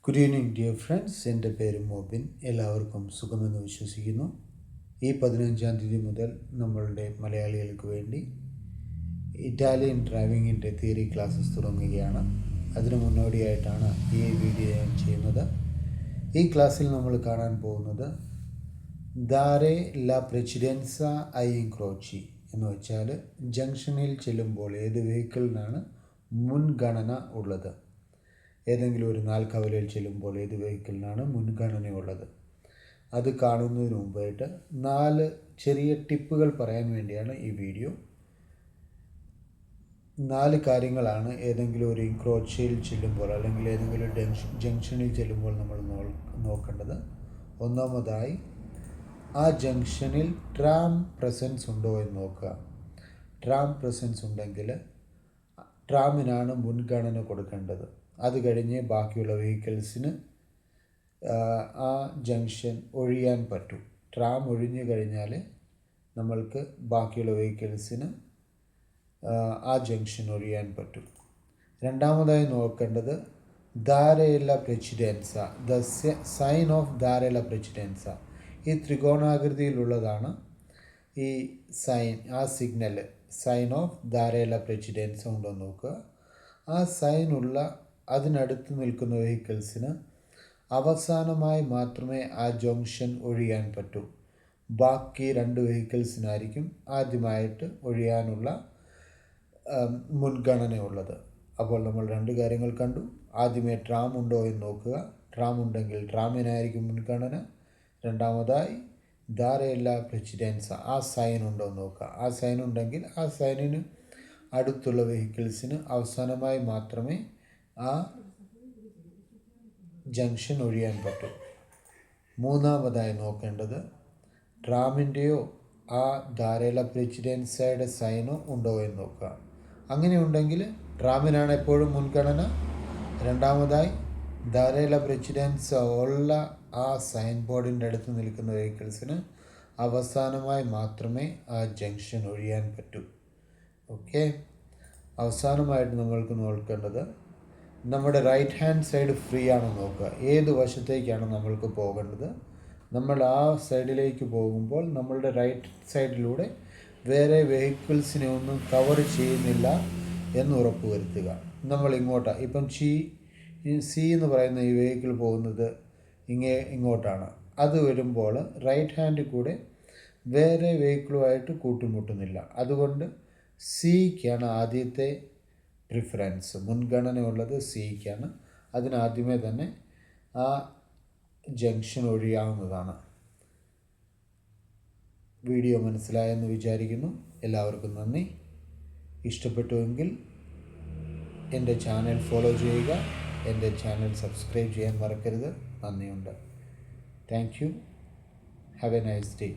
Good evening dear friends, എൻ്റെ പേര് മോബിൻ. എല്ലാവർക്കും സുഖമെന്ന് വിശ്വസിക്കുന്നു. ഈ 15-ാം തീയതി മുതൽ നമ്മളുടെ മലയാളികൾക്ക് വേണ്ടി ഇറ്റാലിയൻ ഡ്രൈവിങ്ങിൻ്റെ തിയറി ക്ലാസ്സസ് തുടങ്ങുകയാണ്. അതിനു മുന്നോടിയായിട്ടാണ് ഈ വീഡിയോ ഞാൻ ചെയ്യുന്നത്. ഈ ക്ലാസ്സിൽ നമ്മൾ കാണാൻ പോകുന്നത് ദാരെ ല പ്രസിഡൻസ ഐ ഇൻക്രോച്ചി എന്ന് വെച്ചാൽ ജംഗ്ഷനിൽ ചെല്ലുമ്പോൾ ഏത് വെഹിക്കിളിനാണ് മുൻഗണന ഉള്ളത്, ഏതെങ്കിലും ഒരു നാൽക്കവലയിൽ ചെല്ലുമ്പോൾ ഏത് വെഹിക്കിളിനാണ് മുൻഗണനയുള്ളത്. അത് കാണുന്നതിന് മുമ്പായിട്ട് 4 ചെറിയ ടിപ്പുകൾ പറയാൻ വേണ്ടിയാണ് ഈ വീഡിയോ. 4 കാര്യങ്ങളാണ് ഏതെങ്കിലും ഒരു ഇൻക്രോച്ചിൽ ചെല്ലുമ്പോൾ അല്ലെങ്കിൽ ഏതെങ്കിലും ഒരു ജംഗ്ഷനിൽ ചെല്ലുമ്പോൾ നമ്മൾ നോക്കേണ്ടത്. ഒന്നാമതായി, ആ ജംഗ്ഷനിൽ ട്രാം പ്രസൻസ് ഉണ്ടോ എന്ന് നോക്കുക. ട്രാം പ്രസൻസ് ഉണ്ടെങ്കിൽ ട്രാമിനാണ് മുൻഗണന കൊടുക്കേണ്ടത്. അത് കഴിഞ്ഞ് ബാക്കിയുള്ള വെഹിക്കിൾസിന് ആ ജംഗ്ഷൻ ഒഴിയാൻ പറ്റും. ട്രാം ഒഴിഞ്ഞു കഴിഞ്ഞാൽ നമ്മൾക്ക് ബാക്കിയുള്ള വെഹിക്കിൾസിന് ആ ജംഗ്ഷൻ ഒഴിയാൻ പറ്റും. രണ്ടാമതായി നോക്കേണ്ടത് ദാരേല പ്രസിഡൻസ, ദ സൈൻ ഓഫ് ദാരേല പ്രസിഡൻസ. ഈ ത്രികോണാകൃതിയിലുള്ളതാണ് ഈ സൈൻ, ആ സിഗ്നൽ, സൈൻ ഓഫ് ദാരേല പ്രസിഡൻസ ഉണ്ടോ നോക്കുക. ആ സൈനുള്ള അതിനടുത്ത് നിൽക്കുന്ന വെഹിക്കിൾസിന് അവസാനമായി മാത്രമേ ആ ജംഗ്ഷൻ ഒഴിയാൻ പറ്റൂ. ബാക്കി 2 വെഹിക്കിൾസിനായിരിക്കും ആദ്യമായിട്ട് ഒഴിയാനുള്ള മുൻഗണനയുള്ളത്. അപ്പോൾ നമ്മൾ 2 കാര്യങ്ങൾ കണ്ടു. ആദ്യമേ ട്രാം ഉണ്ടോ എന്ന് നോക്കുക. ട്രാം ഉണ്ടെങ്കിൽ ട്രാമിനായിരിക്കും മുൻഗണന. രണ്ടാമതായി ദാരേല പ്രസിഡൻസ, ആ സൈൻ ഉണ്ടോ എന്ന് നോക്കുക. ആ സൈൻ ഉണ്ടെങ്കിൽ ആ സൈനിന് അടുത്തുള്ള വെഹിക്കിൾസിന് അവസാനമായി മാത്രമേ ആ ജംഗ്ഷൻ ഒഴിയാൻ പറ്റും. മൂന്നാമതായി നോക്കേണ്ടത് ട്രാമിൻ്റെയോ ആ ദാരേല പ്രസിഡൻസയുടെ സൈനോ ഉണ്ടോ എന്ന് നോക്കുക. അങ്ങനെ ഉണ്ടെങ്കിൽ ട്രാമിനാണ് എപ്പോഴും മുൻഗണന. രണ്ടാമതായി ദാരേല പ്രസിഡൻസ ഉള്ള ആ സൈൻ ബോർഡിൻ്റെ അടുത്ത് നിൽക്കുന്ന വെഹിക്കിൾസിന് അവസാനമായി മാത്രമേ ആ ജംഗ്ഷൻ ഒഴിയാൻ പറ്റൂ. ഓക്കെ. അവസാനമായിട്ട് നമ്മൾക്ക് നോക്കേണ്ടത് നമ്മുടെ റൈറ്റ് ഹാൻഡ് സൈഡ് ഫ്രീ ആണെന്ന് നോക്കുക. ഏത് വശത്തേക്കാണ് നമ്മൾക്ക് പോകേണ്ടത്. നമ്മൾ ആ സൈഡിലേക്ക് പോകുമ്പോൾ നമ്മളുടെ റൈറ്റ് സൈഡിലൂടെ വേറെ വെഹിക്കിൾസിനെ ഒന്നും കവർ ചെയ്യുന്നില്ല എന്ന് ഉറപ്പ് വരുത്തുക. നമ്മൾ ഇങ്ങോട്ടാണ്, ഇപ്പം സി എന്ന് പറയുന്ന ഈ വെഹിക്കിൾ പോകുന്നത് ഇങ്ങോട്ടാണ്. അത് വരുമ്പോൾ റൈറ്റ് ഹാൻഡിൽ കൂടെ വേറെ വെഹിക്കിളുമായിട്ട് കൂട്ടിമുട്ടുന്നില്ല. അതുകൊണ്ട് സിക്കാണ് ആദ്യത്തെ പ്രിഫറൻസ്, മുൻഗണനയുള്ളത് സിക്കാണ്. അതിനാദ്യമേ തന്നെ ആ ജംഗ്ഷൻ ഒഴിയാവുന്നതാണ്. വീഡിയോ മനസ്സിലായെന്ന് വിചാരിക്കുന്നു. എല്ലാവർക്കും നന്ദി. ഇഷ്ടപ്പെട്ടുവെങ്കിൽ എൻ്റെ ചാനൽ ഫോളോ ചെയ്യുക. എൻ്റെ ചാനൽ സബ്സ്ക്രൈബ് ചെയ്യാൻ മറക്കരുത്. നന്ദിയുണ്ട്. Thank you. Have A nice day.